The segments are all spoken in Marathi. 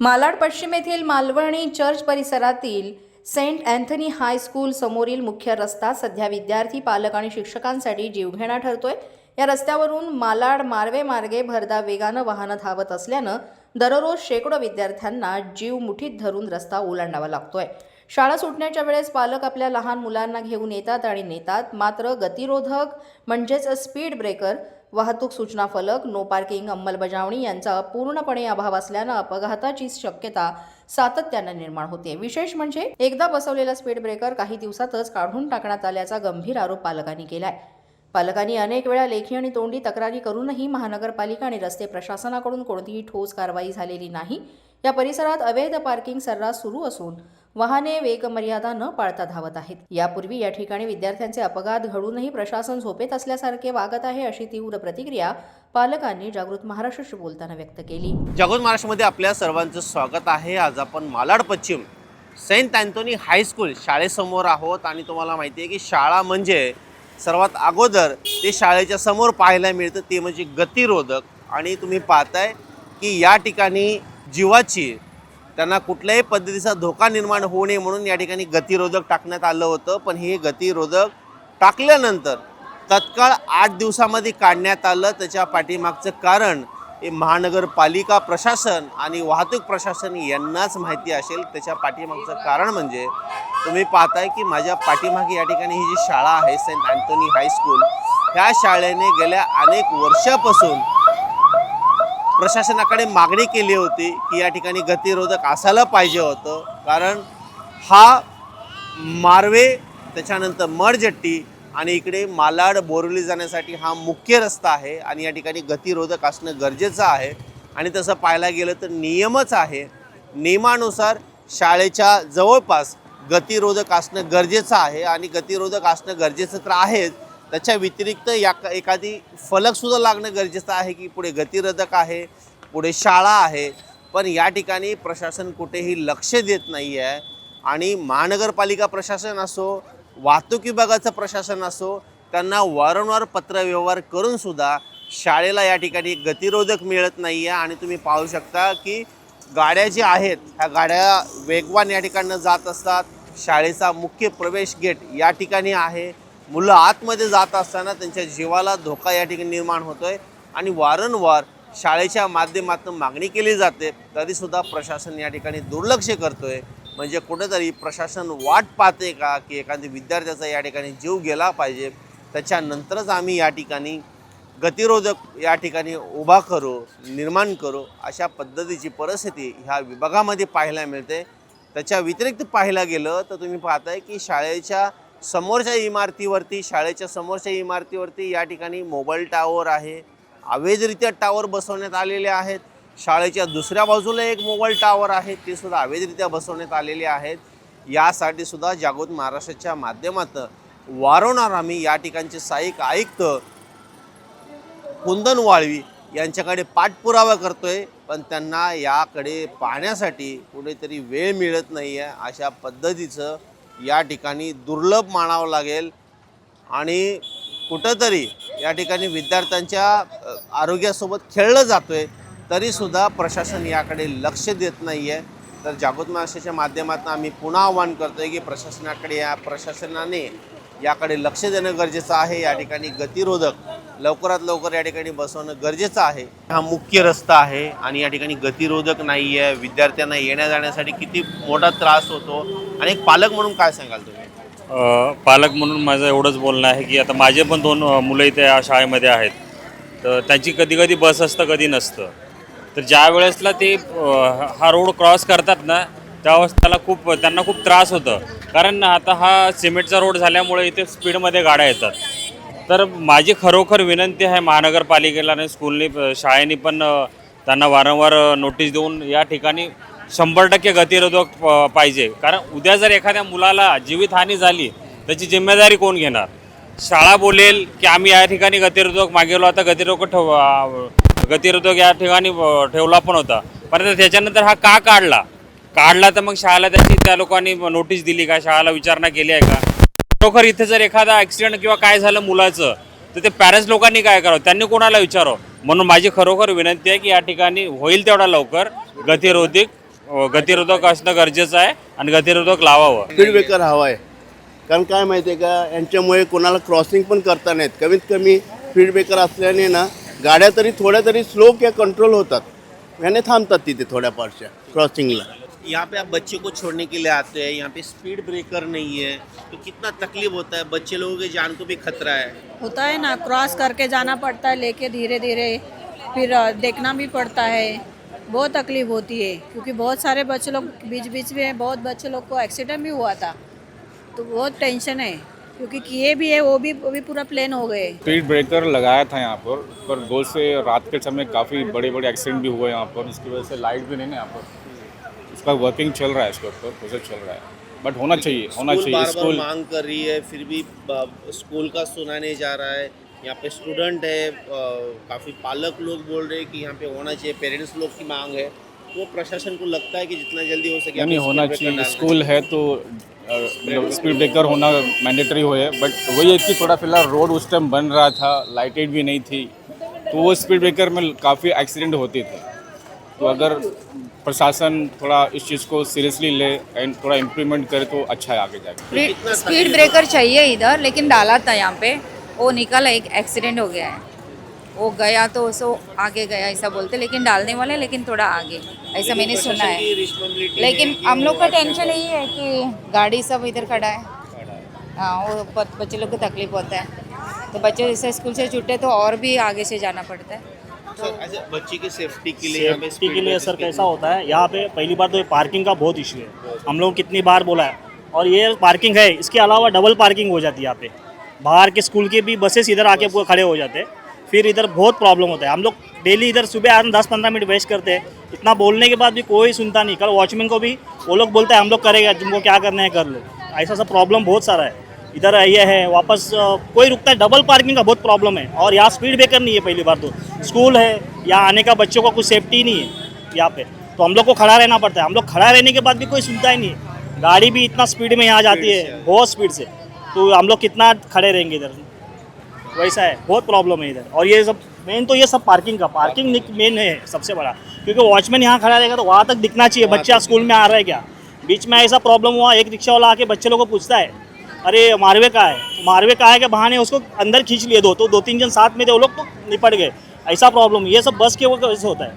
मालाड पश्चिम येथील मालवणी चर्च परिसरातील सेंट अँथनी हायस्कूल समोरील मुख्य रस्ता सध्या विद्यार्थी, पालक आणि शिक्षकांसाठी जीवघेणा ठरतोय। या रस्त्यावरून मालाड मार्वे मार्गे भरधाव वेगानं वाहनं धावत असल्यानं दररोज शेकडो विद्यार्थ्यांना जीव मुठीत धरून रस्ता ओलांडावा लागतोय। शाळा सुटण्याच्या वेळेस पालक आपल्या लहान मुलांना घेऊन येतात आणि नेतात, मात्र गतिरोधक म्हणजेच स्पीड ब्रेकर, वाहतूक सूचना फलक, नो पार्किंग अंमलबजावणी यांचा पूर्णपणे अभाव असल्यानं अपघाताची शक्यता सातत्यानं निर्माण होते। विशेष म्हणजे एकदा बसवलेला स्पीड ब्रेकर काही दिवसातच काढून टाकण्यात आल्याचा गंभीर आरोप पालकांनी केलाय। पालकांनी अनेक वेळा लेखी आणि तोंडी तक्रारी करूनही महानगरपालिका आणि रस्ते प्रशासनाकडून कोणतीही ठोस कारवाई झालेली नाही। या परिसरात अवैध पार्किंग सर्रास सुरू असून वाहने वेगमर्यादा न पाळता धावत आहेत। यापूर्वी या ठिकाणी विद्यार्थ्यांचे अपघात घडूनही प्रशासन झोपेत असल्यासारखे वागत आहे, अशी तीव्र प्रतिक्रिया पालकांनी जागृत महाराष्ट्राशी बोलताना व्यक्त केली। जागृत महाराष्ट्रामध्ये आपल्या सर्वांचं स्वागत आहे। आज आपण मालाड पश्चिम सेंट अँथनी हायस्कूल शाळेसमोर आहोत आणि तुम्हाला माहिती आहे की शाळा म्हणजे सर्वात अगोदर ते शाळेच्या समोर पाहायला मिळतं ते म्हणजे गतिरोधक। आणि तुम्ही पाहताय की या ठिकाणी जीवाची त्यांना कुठल्याही पद्धतीचा धोका निर्माण होऊ नये म्हणून या ठिकाणी गतिरोधक टाकण्यात आलं होतं, पण हे गतिरोधक टाकल्यानंतर तत्काळ 8 दिवसामध्ये काढण्यात आलं। त्याच्या पाठीमागचं कारण हे महानगरपालिका प्रशासन आणि वाहतूक प्रशासन यांनाच माहिती असेल। त्याच्या पाठीमागचं कारण म्हणजे तुम्ही पाहताय की माझ्या पाठीमागे या ठिकाणी ही जी शाळा आहे सेंट अँथनी हायस्कूल, ह्या शाळेने गेल्या अनेक वर्षापासून प्रशासनाकडे मागणी केली होती की या ठिकाणी गतिरोधक असायला पाहिजे होतं, कारण हा मार्वे त्याच्यानंतर मडजट्टी आणि इकडे मालाड बोरिवली जाण्यासाठी हा मुख्य रस्ता आहे आणि या ठिकाणी गतिरोधक असणं गरजेचं आहे। आणि तसं पाहायला गेलं तर नियमच आहे, नियमानुसार शाळेच्या जवळपास गतिरोधक असणं गरजेचं आहे आणि गतिरोधक असणं गरजेचं तर आहेच, त्याच्या व्यतिरिक्त एखादी फलकसुद्धा लागणं गरजेचं आहे की पुढे गतिरोधक आहे, पुढे शाळा आहे। पण या ठिकाणी प्रशासन कुठेही लक्ष देत नाही आहे आणि महानगरपालिका प्रशासन असो, वाहतूक विभागाचं प्रशासन असो, त्यांना वारंवार पत्रव्यवहार करूनसुद्धा शाळेला या ठिकाणी गतिरोधक मिळत नाही आहे। आणि तुम्ही पाहू शकता की गाड्या ज्या आहेत ह्या गाड्या वेगवान या ठिकाणं जात असतात। शाळेचा मुख्य प्रवेश गेट या ठिकाणी आहे, मुलं आतमध्ये जात असताना त्यांच्या जीवाला धोका या ठिकाणी निर्माण होतोय आणि वारंवार शाळेच्या माध्यमातून मागणी केली जाते, तरीसुद्धा प्रशासन या ठिकाणी दुर्लक्ष करतोय। म्हणजे कुठेतरी प्रशासन वाट पाहते का की एखाद्या विद्यार्थ्याचा या ठिकाणी जीव गेला पाहिजे, त्याच्यानंतरच आम्ही या ठिकाणी गतिरोधक या ठिकाणी उभा करू, निर्माण करू, अशा पद्धतीची परिस्थिती ह्या विभागामध्ये पाहायला मिळते। त्याच्या व्यतिरिक्त पाहायला गेलं तर तुम्ही पाहताय की शाळेच्या समोरच्या इमारतीवरती या ठिकाणी मोबाईल टावर आहे, अवैधरित्या टावर बसवण्यात आलेले आहेत। शाळेच्या दुसऱ्या बाजूला एक मोबाईल टावर आहे, ते सुद्धा अवैधरित्या बसवण्यात आलेले आहेत। यासाठी सुद्धा जागृत महाराष्ट्राच्या माध्यमातून वारंवार आम्ही या ठिकाणचे सहाय्यक आयुक्त कुंदन वाळवी यांच्याकडे पाठपुरावा करतोय, पण त्यांना याकडे पाहण्यासाठी कुठेतरी वेळ मिळत नाही आहे। अशा पद्धतीचं या ठिकाणी दुर्लभ मानावं लागेल आणि कुठंतरी या ठिकाणी विद्यार्थ्यांच्या आरोग्यासोबत खेळलं जातोय, तरीसुद्धा प्रशासन याकडे लक्ष देत नाही आहे। तर जागृत महाराष्ट्राच्या माध्यमातून आम्ही पुन्हा आवाहन करतोय की प्रशासनाने याकडे लक्ष देणं गरजेचं आहे। या ठिकाणी गतिरोधक लवकरात लवकर या ठिकाणी बसवणं गरजेचं आहे। हा मुख्य रस्ता आहे आणि या ठिकाणी गतिरोधक नाही आहे, विद्यार्थ्यांना येण्या जाण्यासाठी किती मोठा त्रास होतो। आणि एक पालक म्हणून काय सांगाल तुम्ही? पालक म्हणून माझं एवढंच बोलणं आहे की आता माझे पण 2 मुलं इथे या शाळेमध्ये आहेत, तर त्यांची कधी कधी बस असतं, कधी नसतं। तर ज्या वेळेसला ते हा रोड क्रॉस करतात ना, त्यावेळेस त्यांना खूप त्रास होतं, कारण आता हा सिमेंटचा रोड झाल्यामुळे इथे स्पीडमध्ये गाड्या येतात। तर माझी खरोखर विनंती आहे महानगरपालिकेला आणि शाळेने पण त्यांना वारंवार नोटीस देऊन या ठिकाणी 100% गतिरोधक पाहिजे, कारण उद्या जर एखाद्या मुलाला जीवितहानी झाली त्याची जिम्मेदारी कोण घेणार? शाळा बोलेल की आम्ही या ठिकाणी गतिरोधक मागवलो, आता गतिरोधक या ठिकाणी ठेवला पण होता, परंतु त्याच्यानंतर हा का काढला तर मग शाळेला त्या लोकांनी नोटीस दिली का? शाळेला विचारणा केली आहे का? खरोखर इथे जर एखादा ॲक्सिडेंट किंवा काय झालं मुलाचं, तर ते पॅरेंट्स लोकांनी काय करावं, त्यांनी कोणाला विचारावं? म्हणून माझी खरोखर विनंती आहे की या ठिकाणी होईल तेवढा लवकर गतिरोधक गतिरोधक असणं गरजेचं आहे आणि गतिरोधक लावावं. स्पीड ब्रेकर हवा आहे. कारण काय माहिती आहे का, यांच्यामुळे कोणाला क्रॉसिंग पण करता नाहीत. कमीत कमी स्पीड ब्रेकर असल्याने ना गाड्या तरी थोड्या तरी स्लो किंवा कंट्रोल होतात, याने थांबतात तिथे थोड्या फारशा क्रॉसिंगला. यहाँ पे आप बच्चे को छोड़ने के लिए आते हैं, यहाँ पे स्पीड ब्रेकर नहीं है तो कितना तकलीफ होता है, बच्चे लोगों की जान को भी खतरा है. होता है ना, क्रॉस करके जाना पड़ता है लेके धीरे धीरे, फिर देखना भी पड़ता है. बहुत तकलीफ होती है क्योंकि बहुत सारे बच्चे लोग बीच बीच में बहुत बच्चे लोग को एक्सीडेंट भी हुआ था, तो बहुत टेंशन है क्योंकि किए भी है वो भी पूरा प्लेन हो गए. स्पीड ब्रेकर लगाया था यहाँ पर गोल से रात के समय काफ़ी बड़े बड़े एक्सीडेंट भी हुए यहाँ पर. इसकी वजह से लाइट भी नहीं ना यहाँ पर, उसका वर्किंग चल रहा है, इसके ऊपर प्रोसेस चल रहा है. बट होना चाहिए बार मांग कर रही है, फिर भी स्कूल का सुना नहीं जा रहा है. यहाँ पे स्टूडेंट है, काफ़ी पालक लोग बोल रहे हैं कि यहाँ पे होना चाहिए, पेरेंट्स लोग की मांग है. वो प्रशासन को लगता है कि जितना जल्दी हो सके नहीं होना चाहिए. स्कूल है तो स्पीड ब्रेकर होना मैंडेटरी हो है. बट वही है कि थोड़ा फिलहाल रोड उस टाइम बन रहा था, लाइटेड भी नहीं थी, तो वो स्पीड ब्रेकर में काफ़ी एक्सीडेंट होते थे. तो अगर प्रशासन थोड़ा इस चीज़ को सीरियसली ले एंड थोड़ा इम्प्लीमेंट करे तो अच्छा है आगे जाके. स्पीड ब्रेकर चाहिए इधर, लेकिन डाला था यहाँ पे, वो निकला, एक एक्सीडेंट हो गया है. वो गया तो सो आगे गया ऐसा बोलते, लेकिन डालने वाले लेकिन थोड़ा आगे, ऐसा मैंने सुना है. लेकिन हम लोग का टेंशन यही है कि गाड़ी सब इधर खड़ा है. हाँ, वो बच्चे लोग को तकलीफ होता है, तो बच्चे जैसे स्कूल से छूटे तो और भी आगे से जाना पड़ता है. बच्चे की सेफ्टी के लिए यहाँ पे सेफ्टी के speed लिए breaker सर कैसा होता है, यहाँ पे पहली बार तो ये पार्किंग का बहुत इशू है. हम लोग कितनी बार बोला है, और ये पार्किंग है, इसके अलावा डबल पार्किंग हो जाती है यहाँ पे. बाहर के स्कूल के भी बसेस इधर आके पूरे खड़े हो जाते हैं, फिर इधर बहुत प्रॉब्लम होता है. हम लोग डेली इधर सुबह आते 10-15 मिनट वेस्ट करते हैं. इतना बोलने के बाद भी कोई सुनता नहीं. कल वॉचमैन को भी वो लोग बोलते हैं हम लोग करेगा, तुमको क्या करना है कर लो. ऐसा सब प्रॉब्लम बहुत सारा है इधर. ये है वापस कोई रुकता है, डबल पार्किंग का बहुत प्रॉब्लम है. और यहाँ स्पीड ब्रेकर नहीं है. पहली बार तो स्कूल है, यहाँ आने का बच्चों का कुछ सेफ्टी नहीं है यहाँ पे, तो हम लोग को खड़ा रहना पड़ता है. हम लोग खड़ा रहने के बाद भी कोई सुनता ही नहीं है. गाड़ी भी इतना स्पीड में यहाँ जाती है, बहुत स्पीड से, तो हम लोग कितना खड़े रहेंगे इधर. वैसा है, बहुत प्रॉब्लम है इधर. और ये सब मेन तो ये सब पार्किंग मेन है सबसे बड़ा, क्योंकि वॉचमैन यहाँ खड़ा रहेगा तो वहाँ तक दिखना चाहिए बच्चा स्कूल में आ रहा है क्या. बीच में ऐसा प्रॉब्लम हुआ, एक रिक्शा वाला आके बच्चे लोगों को पूछता है अरे मारवे कहाँ है के बहाने उसको अंदर खींच लिए तो 2-3 जन साथ में थे, वो लोग तो निपट गए. ऐसा प्रॉब्लम ये सब बस के वजह से होता है.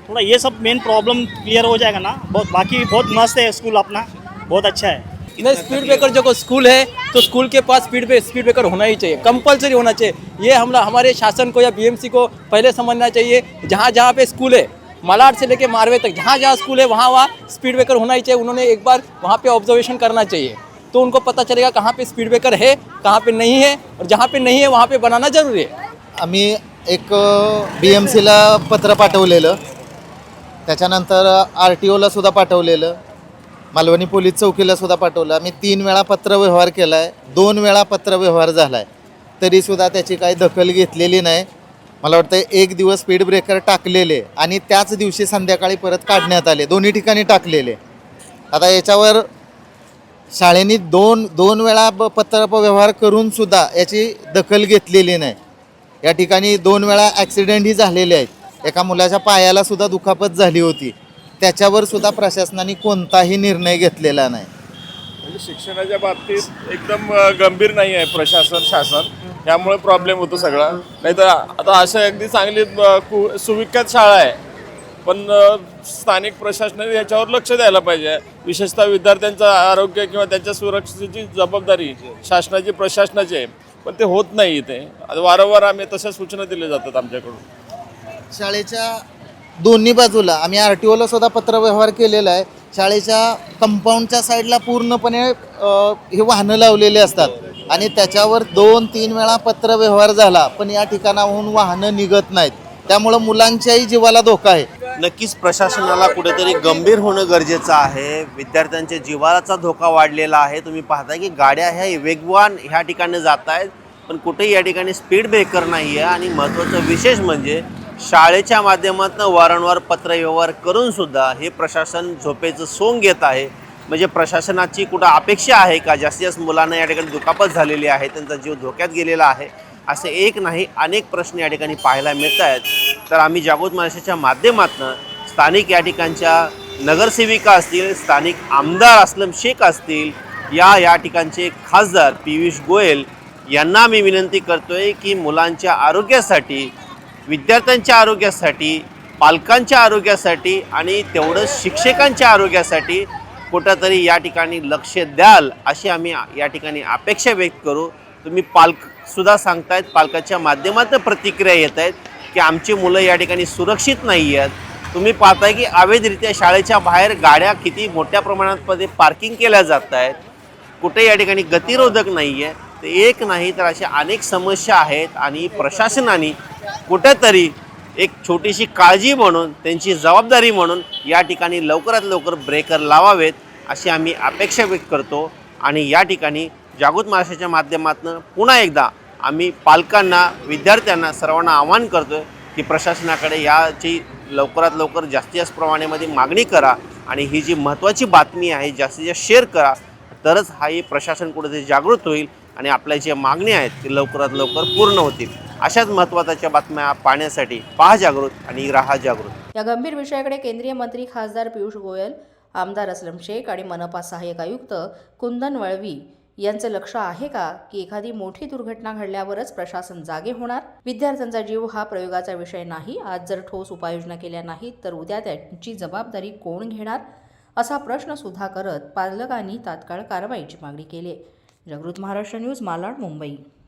थोड़ा ये सब मेन प्रॉब्लम क्लियर हो जाएगा ना, बहुत बाकी बहुत मस्त है स्कूल अपना, बहुत अच्छा है. नहीं, स्पीड ब्रेकर जो स्कूल है तो स्कूल के पास स्पीड ब्रेकर होना ही चाहिए, कंपलसरी होना चाहिए. ये हमारे शासन को या बीएमसी को पहले समझना चाहिए. जहाँ जहाँ पे स्कूल है, मालाड से लेके मारवे तक जहाँ जहाँ स्कूल है वहाँ स्पीड ब्रेकर होना ही चाहिए. उन्होंने एक बार वहाँ पे ऑब्जर्वेशन करना चाहिए, तो उनको पता चलेगा कहाँ पे स्पीड ब्रेकर है, कहाँ पे नहीं है, और जहाँ पे नहीं है वहाँ पे बनाना जरूरी है. आम्ही एक BMCला पत्र पाठवलेलं, त्याच्यानंतर RTOला सुद्धा पाठवलेलं, मालवणी पोलीस चौकीला सुद्धा पाठवलं. आम्ही 3 वेळा पत्रव्यवहार केला आहे, 2 वेळा पत्रव्यवहार झाला आहे, तरीसुद्धा त्याची काही दखल घेतलेली नाही. मला वाटतं एक दिवस स्पीड ब्रेकर टाकलेले आणि त्याच दिवशी संध्याकाळी परत काढण्यात आले, दोन्ही ठिकाणी टाकलेले. आता याच्यावर शाळेने दोन वेळा पत्रव्यवहार करूनसुद्धा याची दखल घेतलेली नाही. या ठिकाणी 2 वेळा ॲक्सिडेंटही झालेले आहेत. एका मुलाच्या पायाला सुद्धा दुखापत झाली होती, त्याच्यावर सुद्धा प्रशासनाने कोणताही निर्णय घेतलेला नाही. म्हणजे शिक्षणाच्या बाबतीत एकदम गंभीर नाही आहे शासन, त्यामुळे प्रॉब्लेम होतो सगळा. नाही तर आता अशा अगदी चांगली सुविख्यात शाळा आहे, पण स्थानिक प्रशासनाने याच्यावर लक्ष द्यायला पाहिजे. विशेषतः विद्यार्थ्यांचं आरोग्य किंवा त्यांच्या सुरक्षेची जबाबदारी शासनाची प्रशासनाची आहे, पण ते होत नाही. इथे वारंवार आम्ही तशा सूचना दिल्या जातात आमच्याकडून. शाळेच्या दोन्ही बाजूला आम्ही RTOला सुद्धा पत्रव्यवहार केलेला आहे. शाळेच्या कंपाऊंडच्या साईडला पूर्णपणे हे वाहनं लावलेले असतात आणि त्याच्यावर 2-3 वेळा पत्रव्यवहार झाला, पण या ठिकाणाहून वाहनं निघत नाहीत. त्यामुळं मुलांच्याही जीवाला धोका आहे. नक्कीच प्रशासनाला कुठेतरी गंभीर होणं गरजेचं आहे. विद्यार्थ्यांच्या जीवाचा धोका वाढलेला आहे. तुम्ही पाहता की गाड्या ह्या वेगवान ह्या ठिकाणी जात आहेत, पण कुठेही या ठिकाणी स्पीड ब्रेकर नाही आहे. आणि महत्त्वाचं विशेष म्हणजे शाळेच्या माध्यमातून वारंवार पत्रव्यवहार करूनसुद्धा हे प्रशासन झोपेचं सोंग घेत आहे. म्हणजे प्रशासनाची कुठं अपेक्षा आहे का? जास्तीत जास्त मुलांना या ठिकाणी दुखापत झालेली आहे, त्यांचा जीव धोक्यात गेलेला आहे, असे एक नाही अनेक प्रश्न या ठिकाणी पाहायला मिळत आहेत. तर आम्ही जागृत महाराष्ट्राच्या माध्यमातून स्थानिक या ठिकाणच्या नगरसेविका असतील, स्थानिक आमदार असलम शेख असतील, या ठिकाणचे खासदार पियुष गोयल यांना मी विनंती करतोय की मुलांच्या आरोग्यासाठी, विद्यार्थ्यांच्या आरोग्यासाठी, पालकांच्या आरोग्यासाठी आणि तेवढंच शिक्षकांच्या आरोग्यासाठी कुठंतरी या ठिकाणी लक्ष द्याल अशी आम्ही या ठिकाणी अपेक्षा व्यक्त करू. तुम्ही पालकसुद्धा सांगतायत, पालकाच्या माध्यमातून प्रतिक्रिया येत आहेत की आमची मुलं या ठिकाणी सुरक्षित नाही आहेत. तुम्ही पाहताय की अवैधरित्या शाळेच्या बाहेर गाड्या किती मोठ्या प्रमाणात पार्किंग केल्या जात आहेत. कुठे या ठिकाणी गतिरोधक नाही आहे. तर एक नाही तर अशा अनेक समस्या आहेत आणि प्रशासनाने कुठेतरी एक छोटीशी काळजी म्हणून, त्यांची जबाबदारी म्हणून या ठिकाणी लवकरात लवकर ब्रेकर लावावेत अशी आम्ही अपेक्षा व्यक्त करतो. आणि या ठिकाणी जागृत महाराष्ट्राच्या माध्यमातून पुन्हा एकदा आम्ही पालकांना, विद्यार्थ्यांना, सर्वांना आवाहन करतो की प्रशासनाकडे याची लवकरात लवकर जास्तीत जास्त प्रमाणामध्ये मागणी करा आणि ही जी महत्त्वाची बातमी आहे जास्तीत जास्त शेअर करा. तरच हे प्रशासन कुठेतरी जागृत होईल आणि आपल्या ज्या मागण्या आहेत ते लवकरात लवकर पूर्ण होतील. अशाच महत्त्वाच्या बातम्या पाहण्यासाठी पहा जागृत आणि राहा जागृत. या गंभीर विषयाकडे केंद्रीय मंत्री खासदार पियुष गोयल, आमदार असलम शेख आणि मनपा सहाय्यक आयुक्त कुंदन वळवी यांचं लक्ष आहे का की एखादी मोठी दुर्घटना घडल्यावरच प्रशासन जागे होणार? विद्यार्थ्यांचा जीव हा प्रयोगाचा विषय नाही. आज जर ठोस उपाययोजना केल्या नाहीत तर उद्या त्यांची जबाबदारी कोण घेणार, असा प्रश्न सुद्धा करत पालकांनी तात्काळ कारवाईची मागणी केली. जागृत महाराष्ट्र न्यूज, मालाड, मुंबई.